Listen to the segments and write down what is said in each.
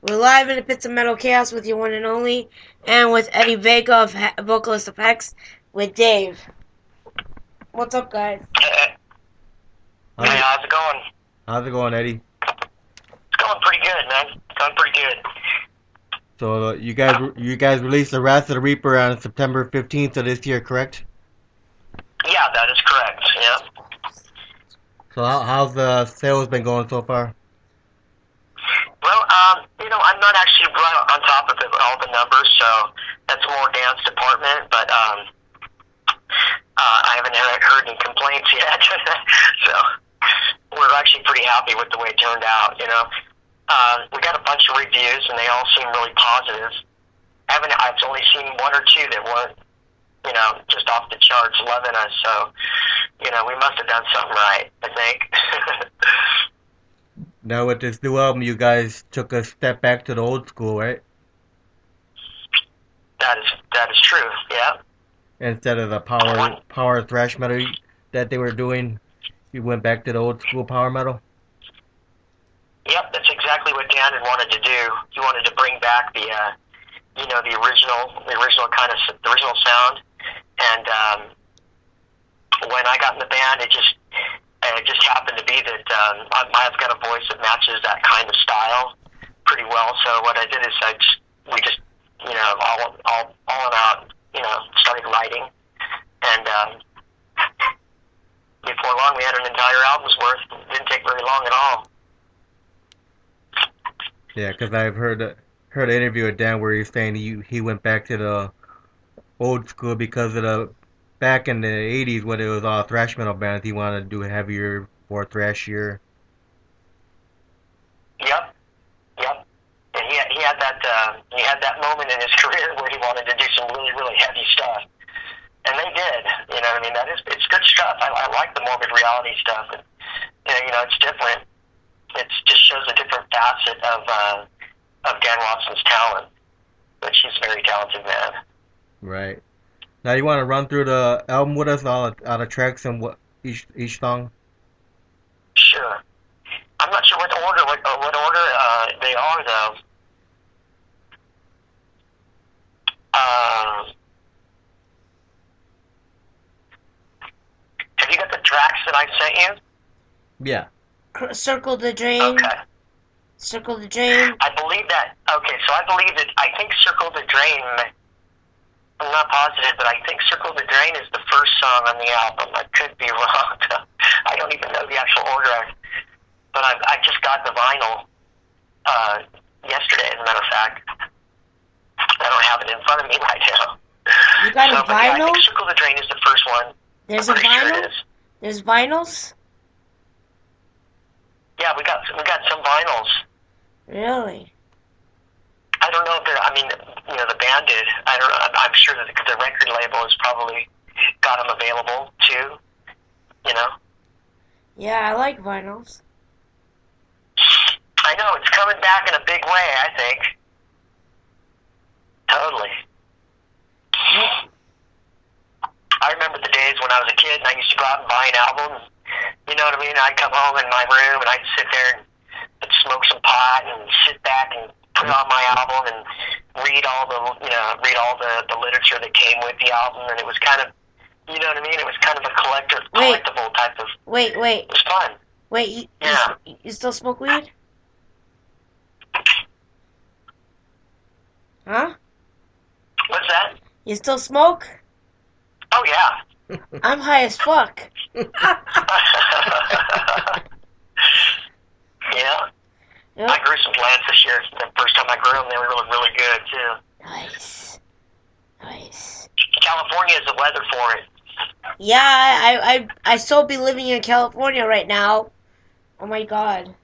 We're live in the Pits of Metal Chaos with your one and only, and with Eddy Vega, vocalist of HEXX, with Dave. What's up, guys? Hey, how's it going? How's it going, Eddy? It's going pretty good, man. It's going pretty good. So you guys released the Wrath of the Reaper on September 15th of this year, correct? Yeah, that is correct. Yeah. So how's the sales been going so far? Well, I'm not actually right on top of all the numbers, so that's more Dan's department. But I haven't heard any complaints yet, so we're actually pretty happy with the way it turned out. We got a bunch of reviews, and they all seem really positive. I've only seen one or two that weren't, just off the charts loving us. So, we must have done something right, I think. Now with this new album, you guys took a step back to the old school, right? That is true. Yeah. Instead of the power thrash metal that they were doing, you went back to the old school power metal. Yep, that's exactly what Dan had wanted to do. He wanted to bring back the original sound. And when I got in the band, it just happened to be that I've got a voice that matches that kind of style pretty well. So what I did is we just all in out, started writing, and before long we had an entire album's worth. It didn't take very long at all. Yeah, because I've heard an interview with Dan where he's saying he went back to the old school because of back in the 80s when it was all thrash metal bands, he wanted to do heavier, more thrashier. Yep. And he had that moment in his career where he wanted to do some really, really heavy stuff. And they did. It's good stuff. I like the morbid reality stuff. And, it's different. It just shows a different facet of Dan Watson's talent. But she's a very talented man. Right. Now you want to run through the album with us, all the tracks and what each song? Sure. I'm not sure what order they are though. Have you got the tracks that I sent you? Yeah. Circle the Drain. Okay. Circle the Drain. I believe that. Okay, so I think Circle the Drain. I'm not positive, but I think Circle the Drain is the first song on the album. I could be wrong. I don't even know the actual order. But I just got the vinyl yesterday, as a matter of fact. I don't have it in front of me right now. You got a vinyl? Yeah, I think Circle the Drain is the first one. There's a vinyl? Sure there's vinyls? Yeah, we got some vinyls. Really? I don't know if the band did. I don't know. I'm sure that the record label has probably got them available too. Yeah, I like vinyls. I know, it's coming back in a big way, I think. Totally. Yep. I remember the days when I was a kid and I used to go out and buy an album. You know what I mean? I'd come home in my room and I'd sit there and I'd smoke some pot and sit back and put on my album and read all the literature that came with the album, and it was kind of, you know what I mean? It was kind of a collectible type of. Wait. It was fun. Wait, you still smoke weed? Huh? What's that? You still smoke? Oh yeah. I'm high as fuck. Yeah. Yep. I grew some plants this year. The first time I grew them, they were really, really good too. Nice. California is the weather for it. Yeah, I still be living in California right now. Oh my god.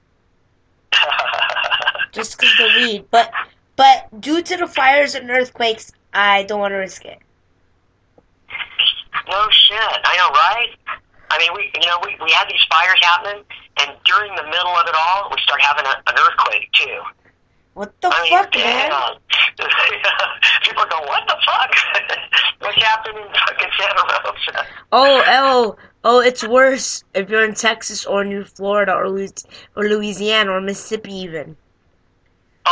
Just because the weed, but due to the fires and earthquakes, I don't want to risk it. No shit. I know, right? I mean, we had these fires happening, and during the middle of it all, we start having an earthquake too. What the fuck, man? People go, what the fuck? What's happening in fucking Santa Rosa? Oh, it's worse if you're in Texas or New Florida or Louisiana or Mississippi even.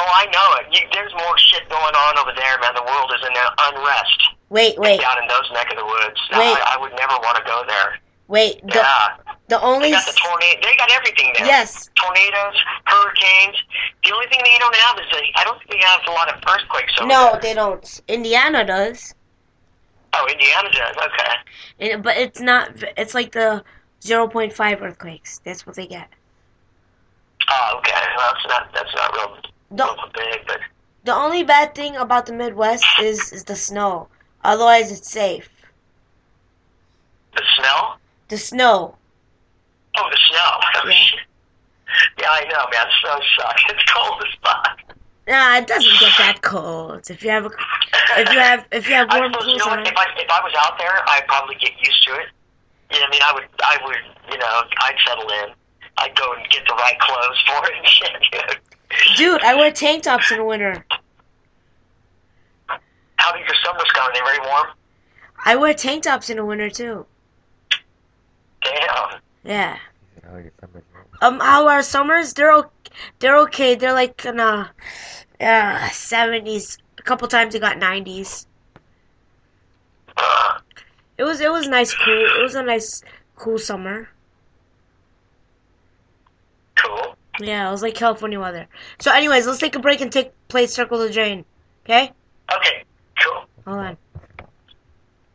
Oh, I know it. There's more shit going on over there, man. The world is in unrest. Wait. Down in those neck of the woods. I would never want to go there. Wait. The only... They got the tornado. They got everything there. Yes. Tornadoes, hurricanes. The only thing that you don't have is I don't think they have a lot of earthquakes over No, there. they don't. Indiana does. Oh, Indiana does. Okay. But it's not... It's like the 0.5 earthquakes. That's what they get. Oh, okay. Well, that's not real big, but... The only bad thing about the Midwest is the snow. Otherwise, it's safe. The smell? The snow. Oh, the snow. Yeah. Yeah, I know, man. Snow sucks. It's cold as fuck. Nah, it doesn't get that cold. If you have warm I suppose, clothes on. if I was out there, I'd probably get used to it. Yeah, I mean, I would, I'd settle in. I'd go and get the right clothes for it and shit, dude. Dude, I wear tank tops in the winter. How do your summers go? Are they very warm? I wear tank tops in the winter too. Damn. Yeah. Oh, your summer's warm. How our summers? They're okay. They're like in 70s. A couple times it got 90s. It was nice, cool. It was a nice, cool summer. Cool. Yeah, it was like California weather. So, anyways, let's take a break and play Circle the Drain. Okay? Okay, cool. Hold on.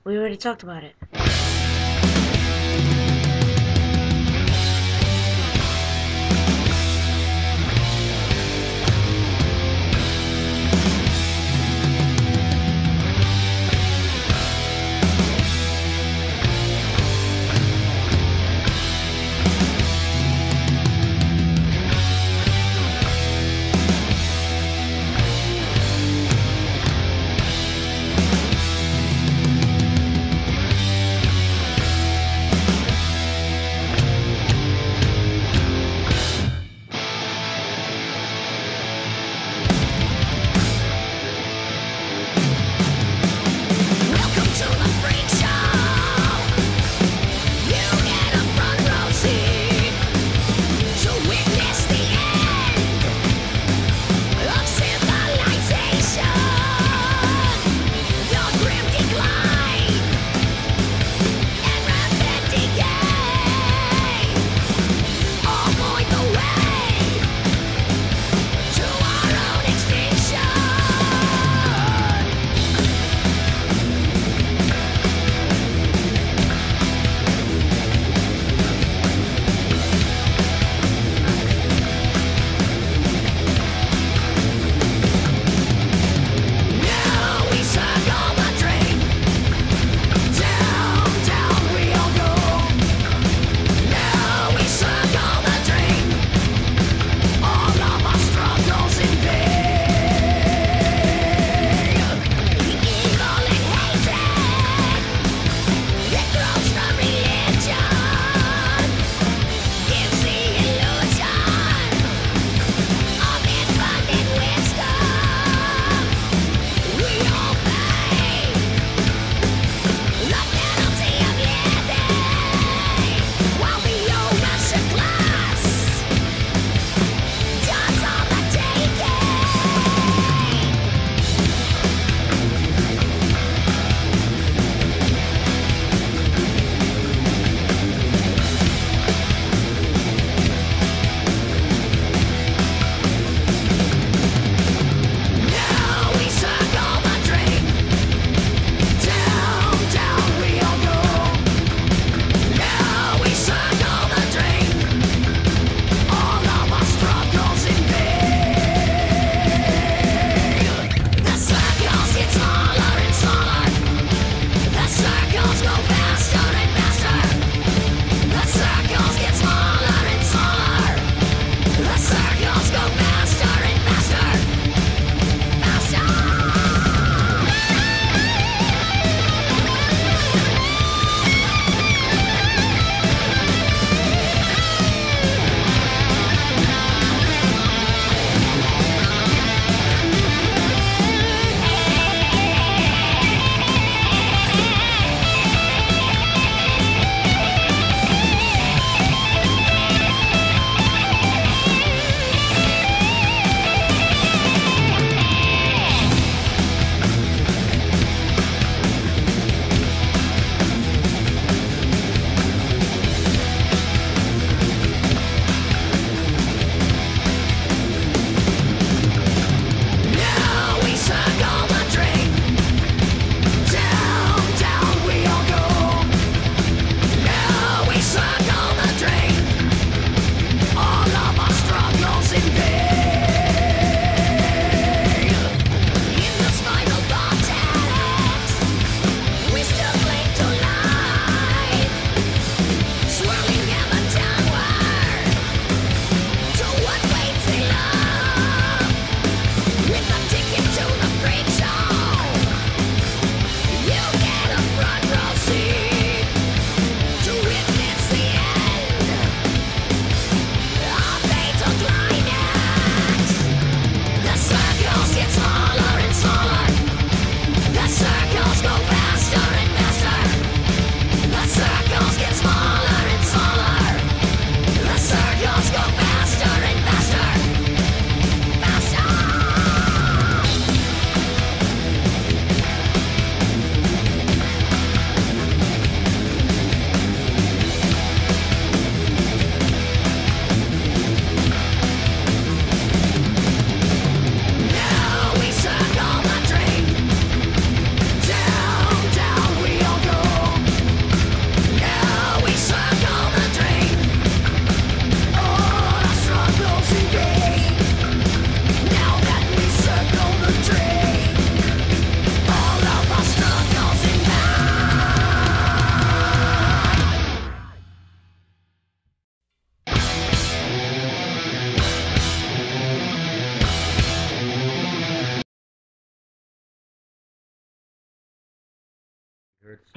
We already talked about it.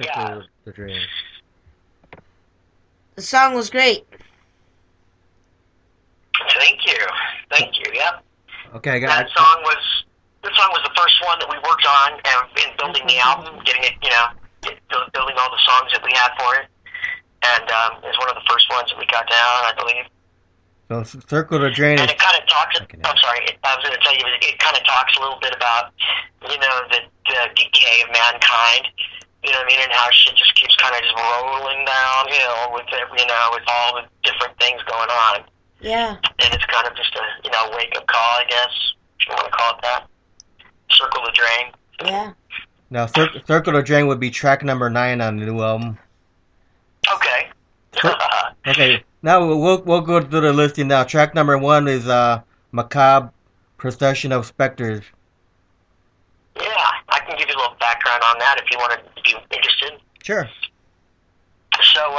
Circle the Drain. The song was great. Thank you. Yep. Okay, This song was the first one that we worked on in building the album, getting it, building all the songs that we had for it, and it was one of the first ones that we got down, I believe. So Circle the Drain. And it kind of talks. I'm sorry. I was going to tell you. It kind of talks a little bit about, the decay of mankind. You know what I mean? And how shit just keeps kind of just rolling downhill with with all the different things going on. Yeah. And it's kind of just a wake up call, I guess, if you want to call it that. Circle the Drain. Yeah. Now, Circle the Drain would be track number 9 on the new album. Okay. Okay. Now we'll go through the listing now. Track number 1 is Macabre Procession of Specters. Yeah, I can give you a little background on that if you're interested. Sure. So,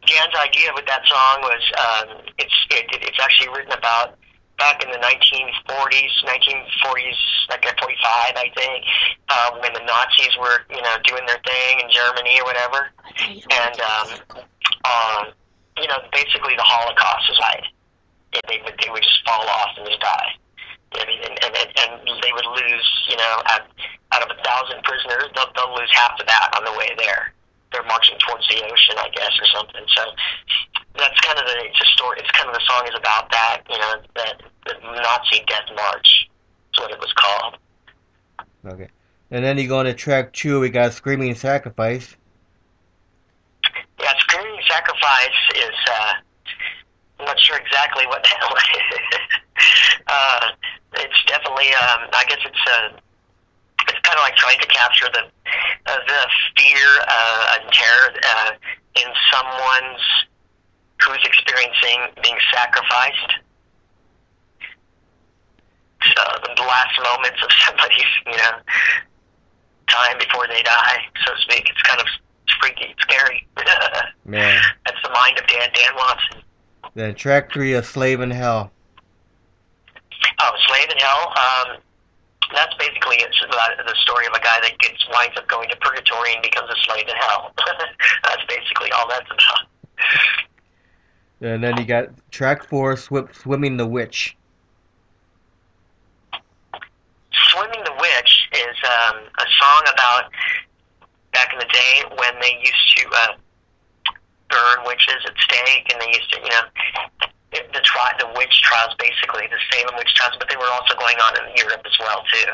Jan's idea with that song was it's actually written about back in the 1940s, like 45, I think, when the Nazis were doing their thing in Germany or whatever, and basically the Holocaust was like they would just fall off and just die. I mean, and they would lose, out of 1,000 prisoners, they'll lose half of that on the way there. They're marching towards the ocean, I guess, or something. So that's kind of it's a story. It's kind of the song is about that, that the Nazi Death March is what it was called. Okay. And then you go into track 2, we got Screaming Sacrifice. Yeah, Screaming Sacrifice is, I'm not sure exactly what the hell it is. It's definitely, I guess it's kind of like trying to capture the fear and terror in someone's who's experiencing being sacrificed. So the last moments of somebody's, time before they die, so to speak. It's kind of freaky, it's scary. Man. That's the mind of Dan Watson. Then track 3 is Slave in Hell. Oh, Slave in Hell. That's basically about the story of a guy that winds up going to purgatory and becomes a slave in hell. That's basically all that's about. And then you got track 4, Swimming the Witch. Swimming the Witch is a song about back in the day when they used to burn witches at stake, and they used to, the witch trials, basically, the Salem witch trials, but they were also going on in Europe as well, too.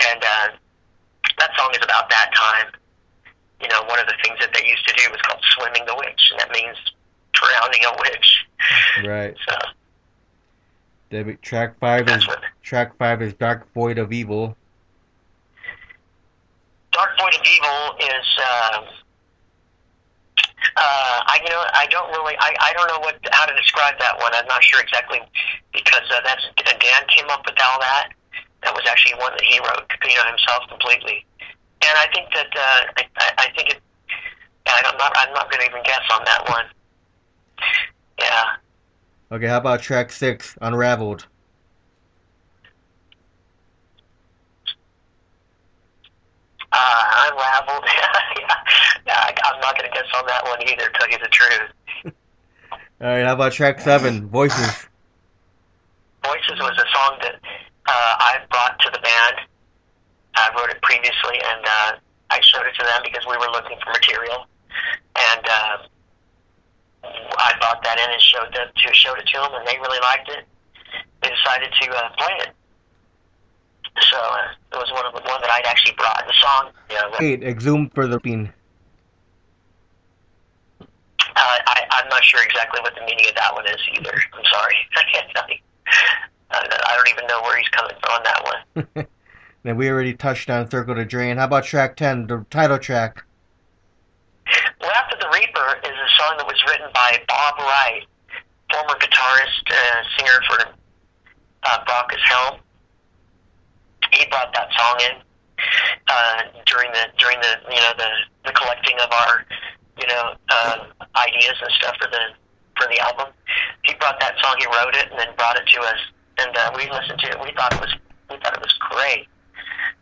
And that song is about that time. One of the things that they used to do was called Swimming the Witch, and that means drowning a witch. Right. So. Track 5 is Dark Void of Evil. Dark Void of Evil is, I don't know how to describe that one. I'm not sure exactly, because Dan came up with all that. That was actually one that he wrote, himself completely. And I think that, I'm not going to even guess on that one. Yeah. Okay, how about track 6, Unraveled? Unraveled. Yeah, I'm not going to guess on that one either, to tell you the truth. Alright, how about track 7, Voices? Voices was a song that I brought to the band. I wrote it previously, and I showed it to them because we were looking for material. And I brought that in and showed it to them, and they really liked it. They decided to play it. So it was one that I'd actually brought the song. Exhumed for the Bean. I'm not sure exactly what the meaning of that one is either. I'm sorry. I can't tell you. I don't even know where he's coming from on that one. Then we already touched on Circle the Drain. How about track 10, the title track? Well, After the Reaper is a song that was written by Bob Wright, former guitarist, singer for Baucus Helm. He brought that song in during the collecting of our ideas and stuff for the album. He brought that song, he wrote it, and then brought it to us, and we listened to it. We thought it was great.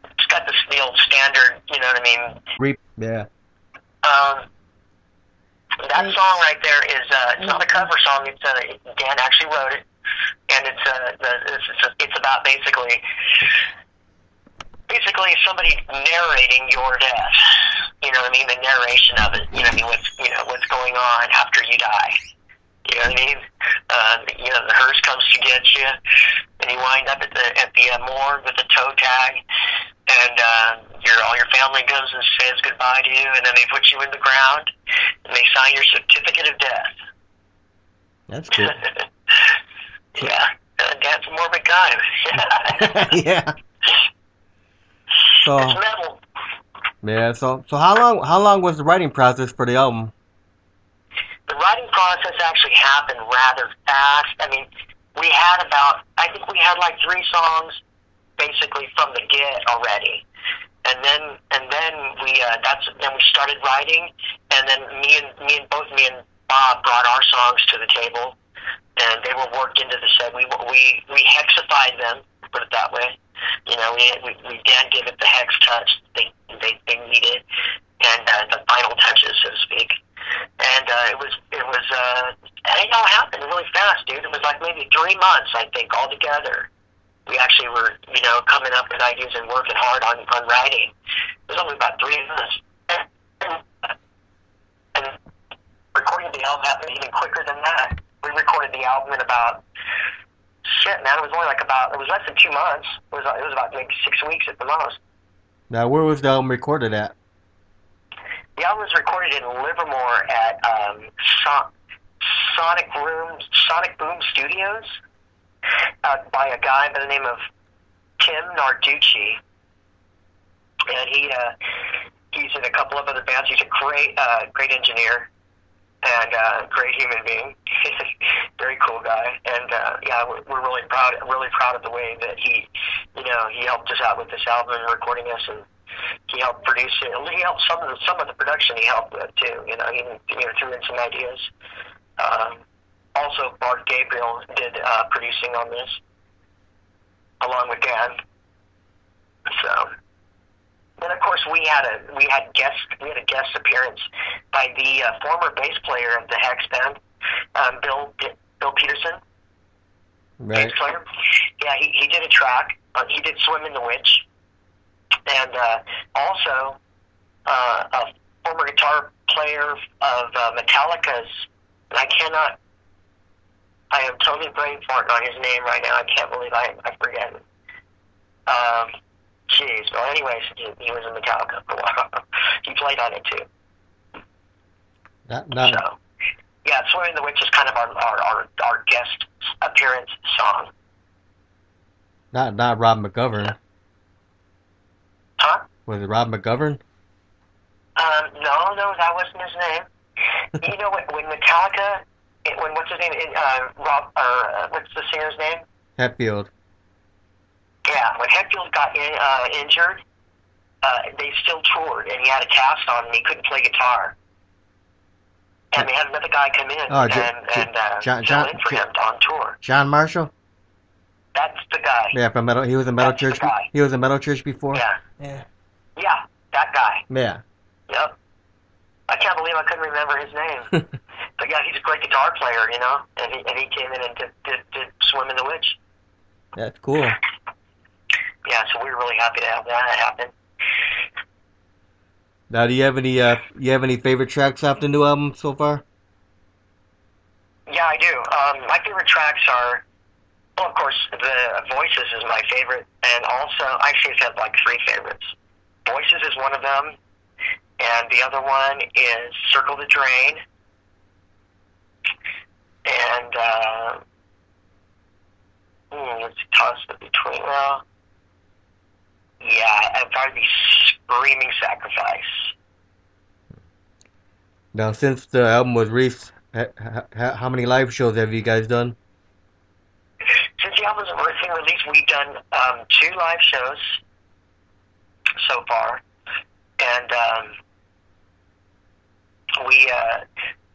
It's got this the old standard, you know what I mean? Yeah. That song right there is it's not a cover song. It's Dan actually wrote it, and it's about basically somebody narrating your death. You know what I mean? The narration of it. You know what I mean? What's going on after you die. You know what I mean? The hearse comes to get you, and you wind up at the morgue with a toe tag, and all your family goes and says goodbye to you, and then they put you in the ground, and they sign your certificate of death. That's cool. Yeah, Dad's a morbid guy. Yeah. So. It's metal. Yeah. So how long was the writing process for the album? The writing process actually happened rather fast. I mean, I think we had like 3 songs basically from the get already. And then we started writing, and then both me and Bob brought our songs to the table, and they were worked into the set. We hexified them, put it that way. You know, we Dan gave it the hex touch they needed, and the final touches, so to speak. And it all happened really fast, dude. It was like maybe 3 months, I think, altogether. We actually were, coming up with ideas and working hard on writing. It was only about 3 months. And recording the album happened even quicker than that. We recorded the album in about, it was less than 2 months. It was about maybe 6 weeks at the most. Now, where was the album recorded at? The album was recorded in Livermore at Sonic Boom Studios by a guy by the name of Tim Narducci, and he's in a couple of other bands. He's a great engineer and great human being. Very cool guy, and we're really proud of the way that he helped us out with this album and recording us, and he helped produce it. He helped some of the production. He helped with too. He threw in some ideas. Also, Bart Gabriel did producing on this, along with Dan. So, then of course we had a guest appearance by the former bass player of the HEXX band, Bill Peterson, right. bass player. Yeah, he did a track. He did "Swim in the Witch," and also a former guitar player of Metallica's. And I am totally brain farting on his name right now. I can't believe I forget it. Well, anyways, he was in Metallica for a while. He played on it too. So, yeah, "Swim in the Witch" is kind of our guest appearance song. Not Rob McGovern. Huh? Was it Rob McGovern? No, that wasn't his name. You know what? When Metallica, what's his name? What's the singer's name? Hetfield. Yeah, when Hetfield got injured, they still toured, and he had a cast on, and he couldn't play guitar. And they had another guy come in and fill in for him on tour. John Marshall. That's the guy. Yeah, from Metal. He was a Metal Church. He was a Metal Church before. Yeah, that guy. Yeah. Yep. I can't believe I couldn't remember his name. But yeah, he's a great guitar player, and he came in and did "Swim in the Witch." That's cool. Yeah, so we were really happy to have that happen. Now, do you have any favorite tracks off the new album so far? Yeah, I do. My favorite tracks are, well, of course, the Voices is my favorite, and also I actually have like 3 favorites. Voices is one of them, and the other one is "Circle the Drain," and let's toss it between. Well, yeah, I'd probably be "Screaming Sacrifice." Now, since the album was released, how many live shows have you guys done? Since the album's been released, we've done 2 live shows so far, and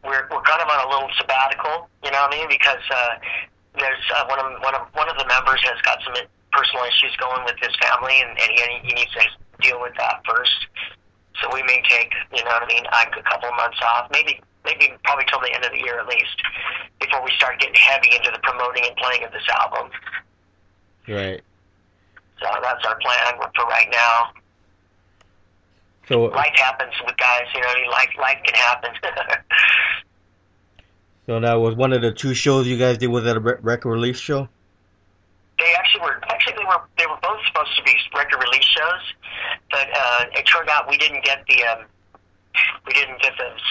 we're kind of on a little sabbatical, you know what I mean? Because there's one of the members has got some personal issues going with his family, and he needs to deal with that first. So we may take, you know what I mean, a couple of months off, maybe probably till the end of the year at least, before we start getting heavy into the promoting and playing of this album. Right. So that's our plan for right now. So life happens with guys, you know what I mean? Life can happen. So that was one of the two shows you guys did. Was that a record release show? They they were both supposed to be record release shows, but it turned out we didn't get the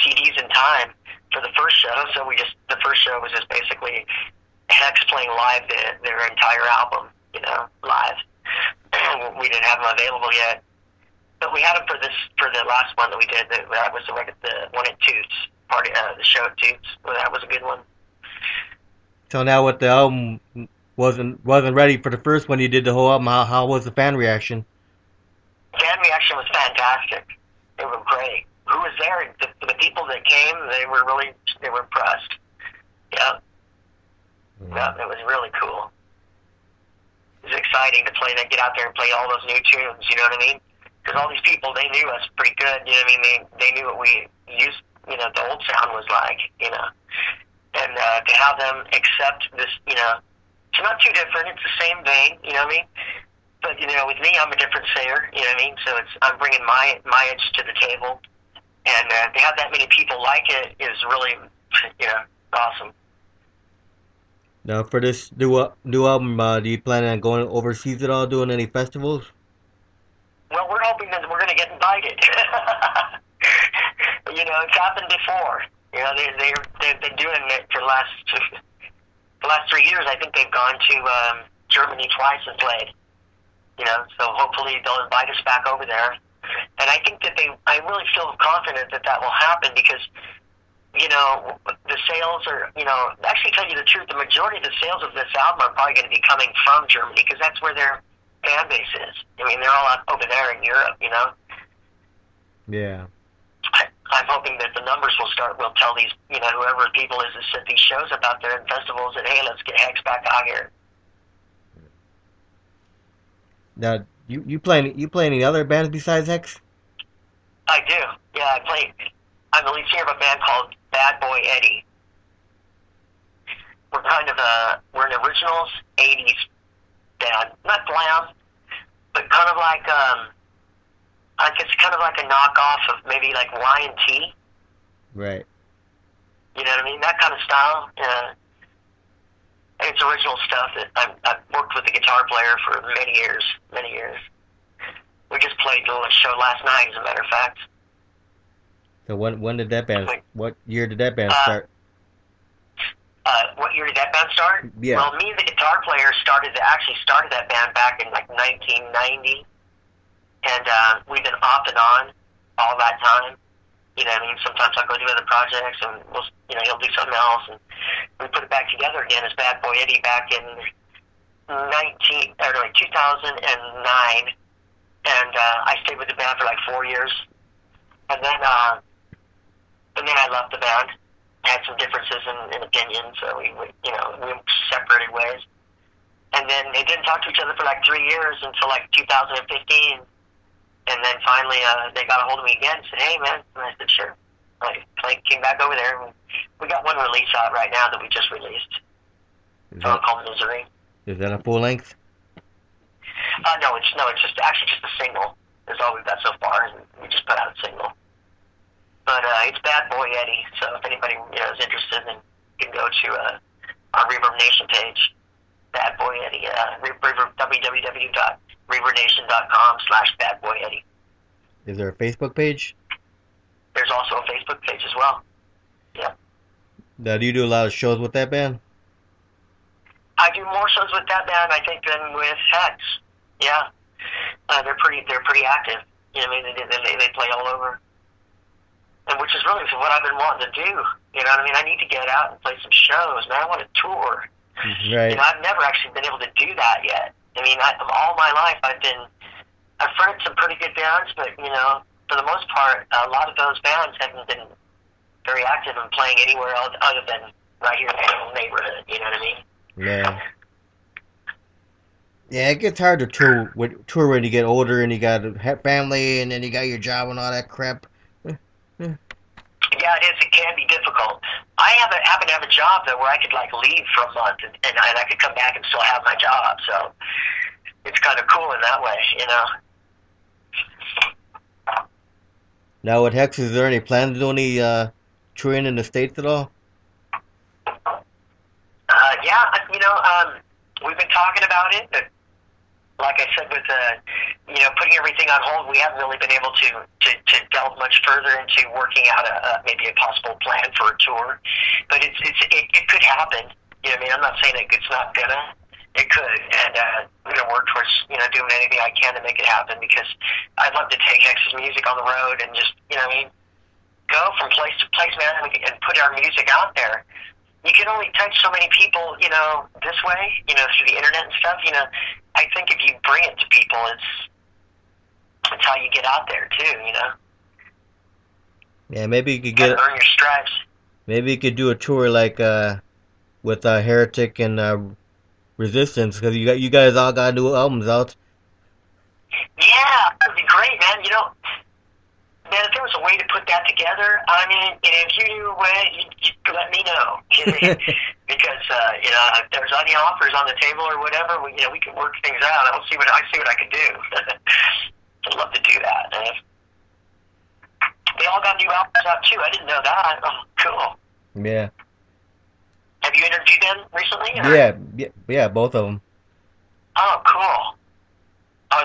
CDs in time for the first show. So the first show was just basically HEXX playing live their entire album, you know, live. We didn't have them available yet, but we had them for the last one that we did. That was the one at Toots party, the show at Toots. Well, that was a good one. So now with the album wasn't ready for the first one, you did the whole album. How was the fan reaction? Fan reaction was fantastic. They were great. Who was there? The people that came, they were impressed. Yeah. Yeah, it was really cool. It was exciting to get out there and play all those new tunes, you know what I mean? Because all these people, they knew us pretty good, you know what I mean? They knew what we used, you know, the old sound was like, you know. And to have them accept this, you know, it's not too different, it's the same vein, you know what I mean? But, you know, with me, I'm a different singer, you know what I mean? So I'm bringing my edge to the table. And to have that many people like it is really, you know, awesome. Now, for this new album, do you plan on going overseas at all, doing any festivals? Well, we're hoping that we're going to get invited. You know, it's happened before. You know, they've been doing it for the last 3 years. I think they've gone to Germany twice and played. You know, so hopefully they'll invite us back over there. And I think that I really feel confident that will happen because, you know, the sales are, you know, actually tell you the truth, the majority of the sales of this album are probably going to be coming from Germany because that's where their fan base is. I mean, they're all over there in Europe, you know? Yeah. I'm hoping that the numbers will tell these, you know, whoever people is that set these shows up out there in festivals that, hey, let's get HEXX back out here. Now, you play any other bands besides HEXX? I do. Yeah, I'm the lead singer of a band called Bad Boy Eddy. We're we're an originals 80s band. Not glam, but kind of like, I guess kind of like a knockoff of maybe like Y&T. Right. You know what I mean? That kind of style. It's original stuff that I've worked with the guitar player for many years. We just played a show last night, as a matter of fact. So when did that band? What year did that band start? What year did that band start? Yeah. Well, me and the guitar player started that band back in like 1990, and we've been off and on all that time. You know what I mean? Sometimes I'll go do other projects, and he'll do something else, and we put it back together again as Bad Boy Eddy back in 2009, and I stayed with the band for like 4 years, and then I left the band. Had some differences in opinion, so we separated ways, and then they didn't talk to each other for like 3 years until like 2015. And then finally, they got a hold of me again and said, hey, man. And I said, sure. I came back over there. And we got one release out right now that we just released. It's called Misery. Is that a full length? No, it's just a single. That's all we've got so far. And we just put out a single. But it's Bad Boy Eddy. So if anybody is interested, then you can go to our Reverb Nation page. Bad Boy Eddy. www.reverbnation.com/badboyeddy. Is there a Facebook page? There's also a Facebook page as well. Yeah. Now, do you do a lot of shows with that band? I do more shows with that band, I think, than with HEXX. Yeah. They're pretty active. You know what I mean? They play all over. And which is really what I've been wanting to do. You know what I mean? I need to get out and play some shows, man. I want to tour. Right. You know, I've never actually been able to do that yet. I mean, all my life I've fronted some pretty good bands, but, you know, for the most part, a lot of those bands haven't been very active in playing anywhere else other than right here in the neighborhood, you know what I mean? Yeah. Yeah, it gets hard to tour when you get older and you got a family and then you got your job and all that crap. Yeah, it is. It can be difficult. I happen to have a job though where I could like leave for a month and I could come back and still have my job. So it's kind of cool in that way, you know. Now with HEXX, is there any plans to do any touring in the States at all? Yeah, you know, we've been talking about it, but like I said, with you know, putting everything on hold, we haven't really been able to delve much further into working out maybe a possible plan for a tour. But it could happen. You know, I mean, I'm not saying it's not gonna. It could, and we're gonna work towards, you know, doing anything I can to make it happen, because I'd love to take HEXX's music on the road and just, you know, I mean, go from place to place, man, and put our music out there. You can only touch so many people, you know, this way, you know, through the internet and stuff. You know, I think if you bring it to people, it's how you get out there too, you know. Yeah, maybe you could earn your stripes. Maybe you could do a tour like with Heretic and Resistance, because you guys all got new albums out. Yeah, that'd be great, man. You know, man, if there was a way to put that together, I mean, if you knew a way, you let me know. Because you know, if there's any offers on the table or whatever, you know, we can work things out. I see what I can do. I'd love to do that. And they all got new albums out too. I didn't know that. Oh, cool. Yeah. Have you interviewed them recently? Or? Yeah, both of them. Oh, cool.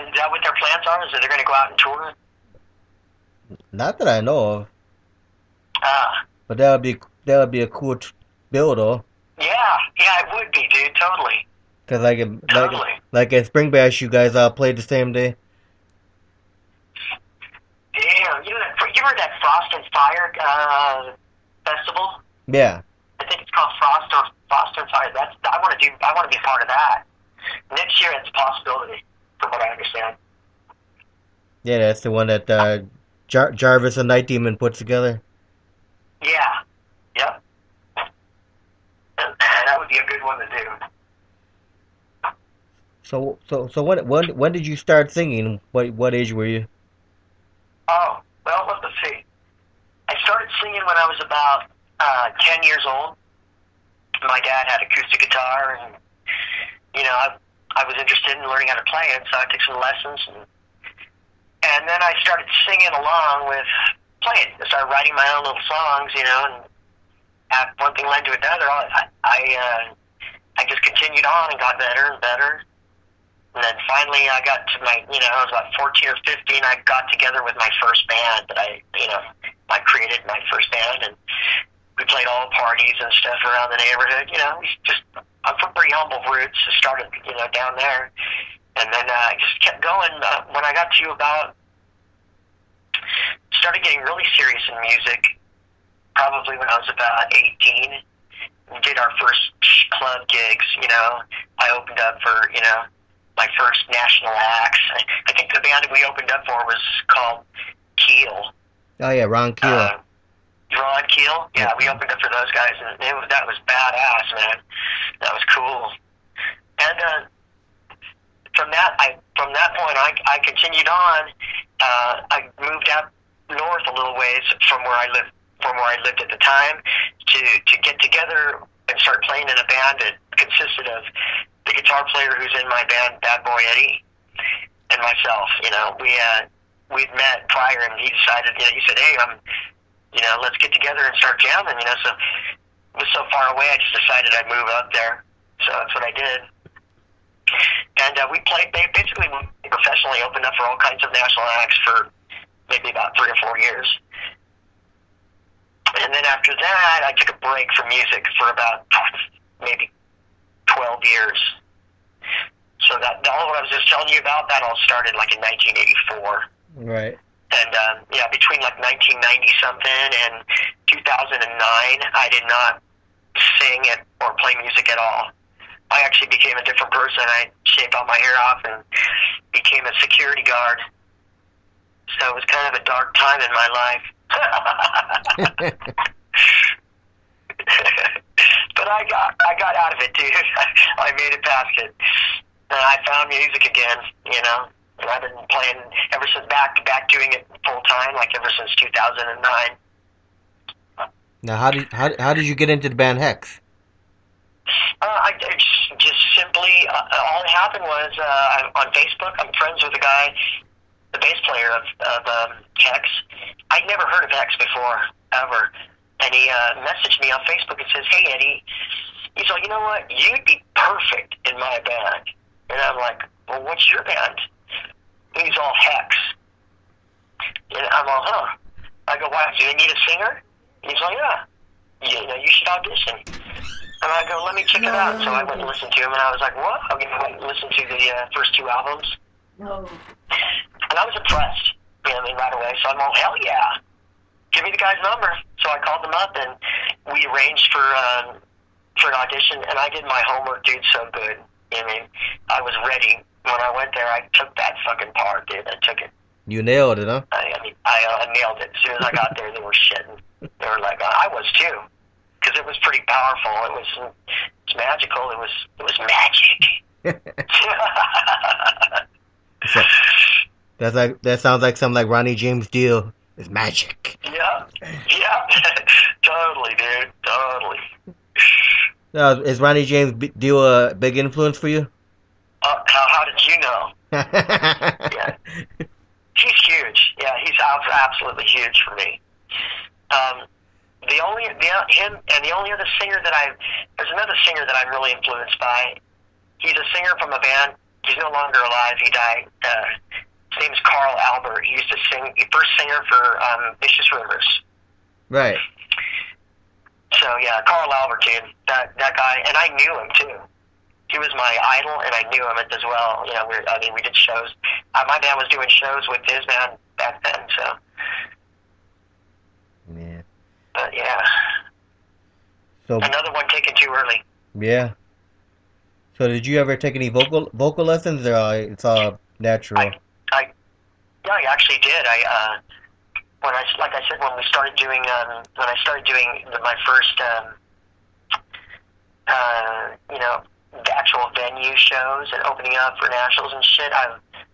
Is that what their plans are? Is that they're going to go out and tour? Not that I know of. But that would be a cool bill, though. Yeah, it would be, dude. Totally. Because like at Spring Bash, you guys all played the same day. Damn, you heard that Frost and Fire festival? Yeah. I think it's called Frost and Fire. I want to be part of that. Next year, it's a possibility, from what I understand. Yeah, that's the one that Jarvis and Night Demon put together. Yeah. Yep. And that would be a good one to do. So when did you start singing? What age were you? Oh, well, let's see. I started singing when I was about 10 years old. My dad had acoustic guitar, and you know, I was interested in learning how to play it, so I took some lessons, and then I started singing along with playing. I started writing my own little songs, you know, and one thing led to another. I just continued on and got better and better. And then finally I got to I was about 14 or 15, I got together with my first band that I created my first band, and we played all parties and stuff around the neighborhood, you know. I'm from pretty humble roots, started, you know, down there. And then I just kept going. When I got to started getting really serious in music, probably when I was about 18. We did our first club gigs, you know. I opened up for, you know, my first national acts. I think the band we opened up for was called Keel. Oh yeah, Ron Keel. Ron Keel? Yeah, we opened up for those guys, and that was badass, man. That was cool. And from that point, I continued on. I moved out north a little ways from where I lived at the time to get together and start playing in a band that consisted of the guitar player who's in my band, Bad Boy Eddy, and myself. You know, we'd met prior, and he decided, you know, he said, hey, let's get together and start jamming. You know, so it was so far away, I just decided I'd move up there. So that's what I did. And we played, basically professionally, opened up for all kinds of national acts for maybe about 3 or 4 years. And then after that, I took a break from music for about maybe 12 years. So that all what I was just telling you about, that all started like in 1984. Right. And between like 1990 something and 2009, I did not sing it or play music at all. I actually became a different person. I shaved all my hair off and became a security guard. So it was kind of a dark time in my life. But I got out of it, dude. I made it past it. and I found music again, you know. And I've been playing ever since back doing it full time, like ever since 2009. Now, how did you get into the band HEXX? I just simply all that happened was I'm on Facebook. I'm friends with a guy, the bass player of HEXX. I'd never heard of HEXX before ever, and he messaged me on Facebook and says, "Hey Eddie," he's like, "You know what? You'd be perfect in my band." And I'm like, "Well, what's your band?" And he's all HEXX, and I'm all, "Huh?" I go, "Why? Do they need a singer?" And he's like, "Yeah. You know, you should audition." And I go, "Let me check it out." So I went and listened to him, and I was like, "What?" I went and listened to the first 2 albums. No. And I was impressed, you know, I mean, right away. So I'm all, hell yeah. Give me the guy's number. So I called him up, and we arranged for an audition, and I did my homework, dude, so good. You know, I mean, I was ready. When I went there, I took that fucking part, dude. I took it. You nailed it, huh? I mean, I nailed it. As soon as I got there, they were shitting. They were like, I was too. Because it was pretty powerful. It was magical. It was magic. So, that sounds like something like Ronnie James Dio. It's magic. Yeah. Totally, dude. Totally. Is Ronnie James Dio a big influence for you? How did you know? Yeah. He's huge. Yeah, he's absolutely huge for me. The only other singer there's another singer that I'm really influenced by. He's a singer from a band. He's no longer alive. He died. His name's Carl Albert. He used to sing, the first singer for Vicious Rumors. Right. So yeah, Carl Albert, dude, that guy, and I knew him too. He was my idol, and I knew him as well. You know, we did shows. My band was doing shows with his band back then. So. Yeah. But yeah. So another one taken too early. Yeah. So did you ever take any vocal lessons, or it's all natural? Yeah, I actually did. When I started doing my first you know, actual venue shows and opening up for nationals and shit.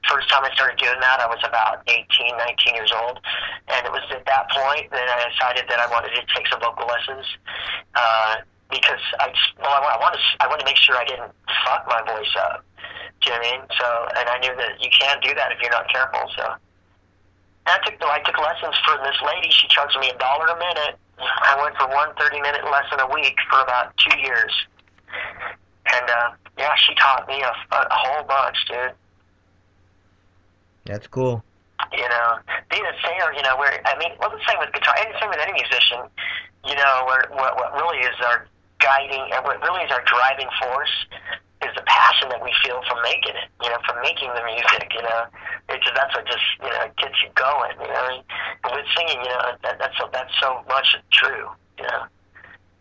First time I started doing that, I was about 18, 19 years old, and it was at that point that I decided that I wanted to take some vocal lessons because I wanted to make sure I didn't fuck my voice up. Do you know what I mean? So, and I knew that you can't do that if you're not careful. So, I took lessons from this lady. She charged me $1 a minute. I went for 1 30-minute lesson a week for about 2 years. And, yeah, she taught me a whole bunch, dude. That's cool. You know, being a singer, you know, the same with guitar, and the same with any musician, you know, what really is our guiding, and what really is our driving force is the passion that we feel from making it, you know, from making the music, you know. That's what just, you know, gets you going, you know. And with singing, you know, that's so much true, you know.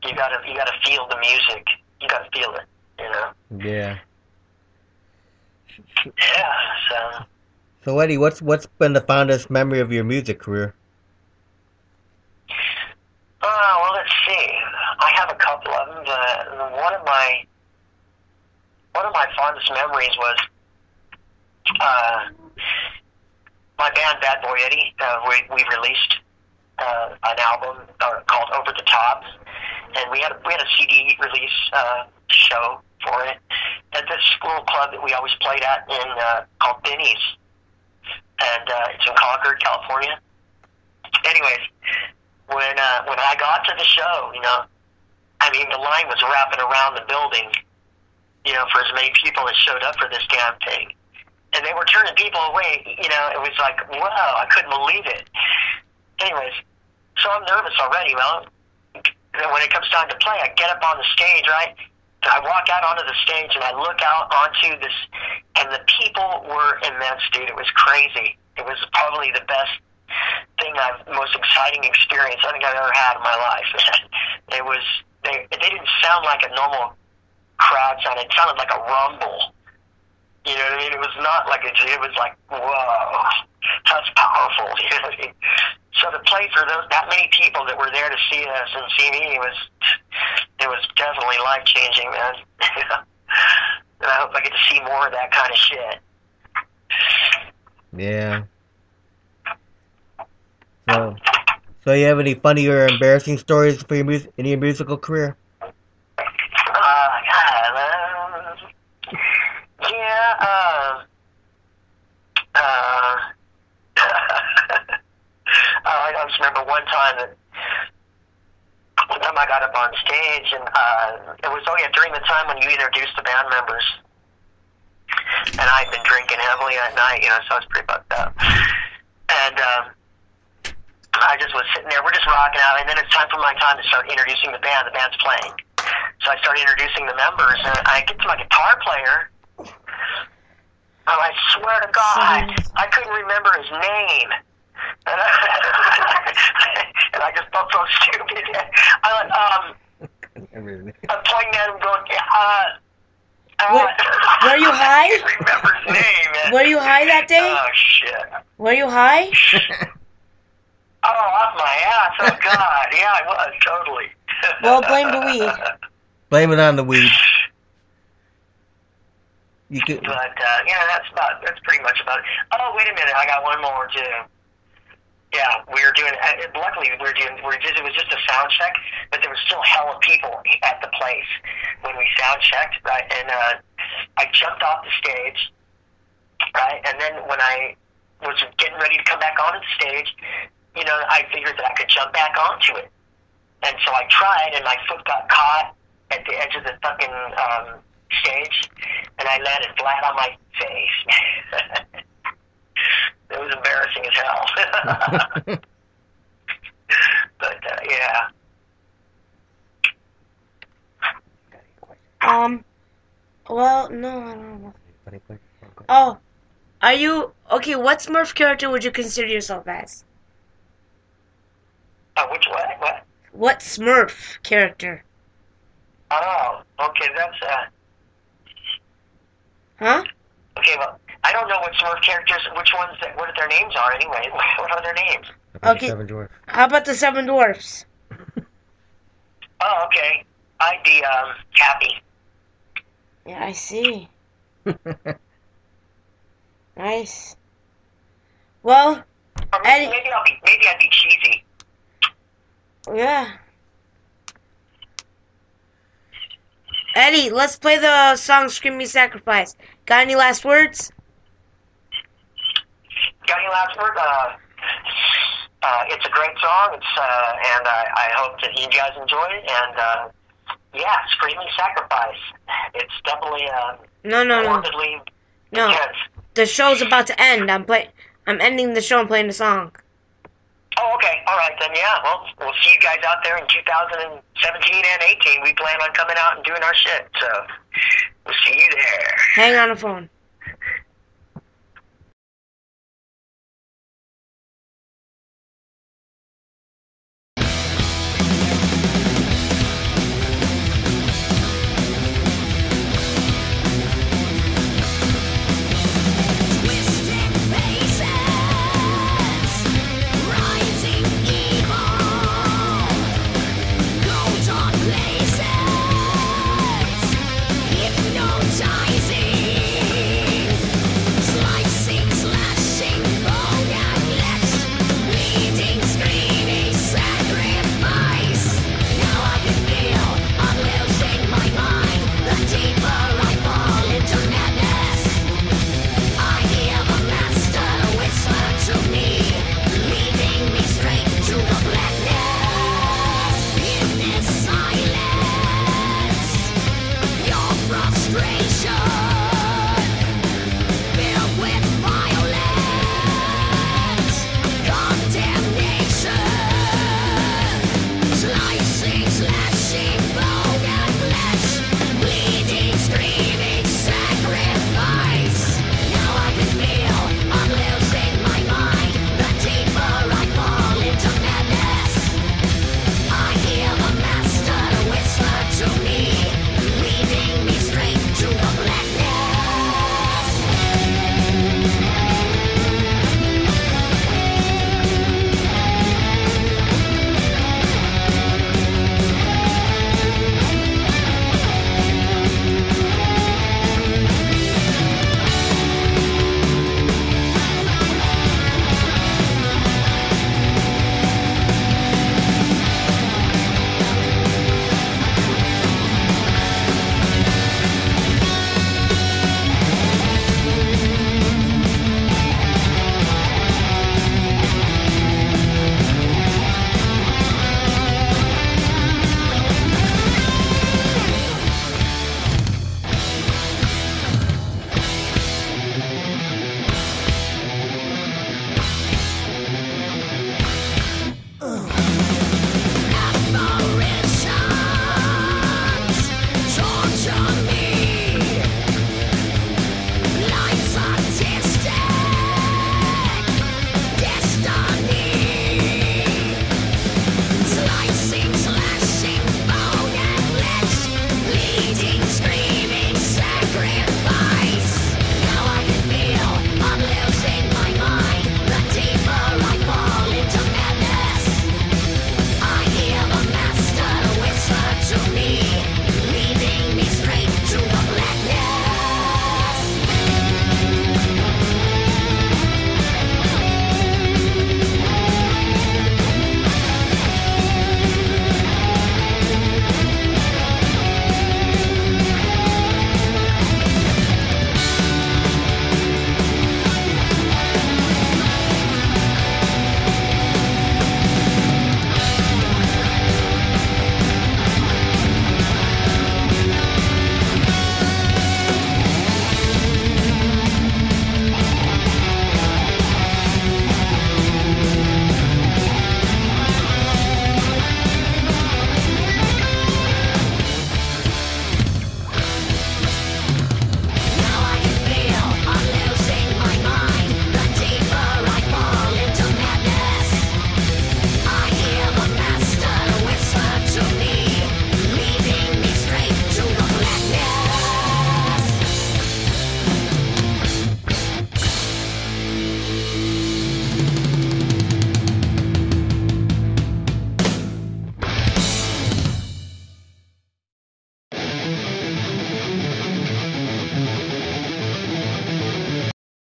You gotta feel the music. You gotta feel it, you know. Yeah. Yeah. So Eddie, what's been the fondest memory of your music career? Well, let's see. I have a couple of them. One of my fondest memories was my band Bad Boy Eddy. We released an album called Over the Top, and we had a CD release show for it at this school club that we always played at called Benny's, and it's in Concord, California. Anyways, when I got to the show, you know, I mean, the line was wrapping around the building, you know, for as many people as showed up for this damn thing. And they were turning people away, you know, it was like, wow, I couldn't believe it. Anyways, so I'm nervous already. Well, when it comes time to play, I get up on the stage, right? I walk out onto the stage and I look out onto this, and the people were immense, dude. It was crazy. It was probably the best thing most exciting experience I think I've ever had in my life. It was, they didn't sound like a normal crowd sound. It sounded like a rumble. You know what I mean? It was not like it was like, whoa, that's powerful. You know what I mean? So to play for that many people that were there to see us and see me, it was definitely life changing, man. And I hope I get to see more of that kind of shit. Yeah. So you have any funny or embarrassing stories for in your musical career? Yeah. I just remember one time I got up on stage, and it was during the time when you introduced the band members, and I'd been drinking heavily that night, so I was pretty fucked up, and I just was sitting there, we're just rocking out, and then it's time for my time to start introducing the band. The band's playing, so I started introducing the members, and I get to my guitar player, and I swear to God, I couldn't remember his name. And I just felt so stupid. I'm pointing at him going, were you high? I can't remember his name, man. Were you high that day? Oh, shit. Were you high? Oh, off my ass. Oh, God. Yeah, I was, totally. Well, blame the weed. Blame it on the weed. You could... But, that's pretty much about it. Oh, wait a minute. I got one more, too. Yeah, we were doing. Luckily, it was just a sound check, but there was still hella people at the place when we sound checked, right? And I jumped off the stage, right? And then when I was getting ready to come back onto the stage, I figured that I could jump back onto it, and so I tried, and my foot got caught at the edge of the fucking stage, and I landed flat on my face. It was embarrassing as hell. But, yeah. Well, no, I don't know. Oh, are you... Okay, what Smurf character would you consider yourself as? Which what? What? What Smurf character? Oh, okay, that's, Huh? Okay, well, I don't know what Smurf characters, what their names are anyway. What are their names? Okay. How about the Seven Dwarfs? Oh, okay. I'd be, Cappy. Yeah, I see. Nice. Well, Or maybe I'd be Cheesy. Yeah. Eddie, let's play the song Screaming Sacrifice. Got any last words? Got any last words? It's a great song. And I hope that you guys enjoy it. And, yeah, Screaming Sacrifice. It's definitely, No. intense. The show's about to end. I'm ending the show and playing the song. Oh, okay. All right, then, yeah. Well, we'll see you guys out there in 2017 and 18. We plan on coming out and doing our shit, so we'll see you there. Hang on the phone.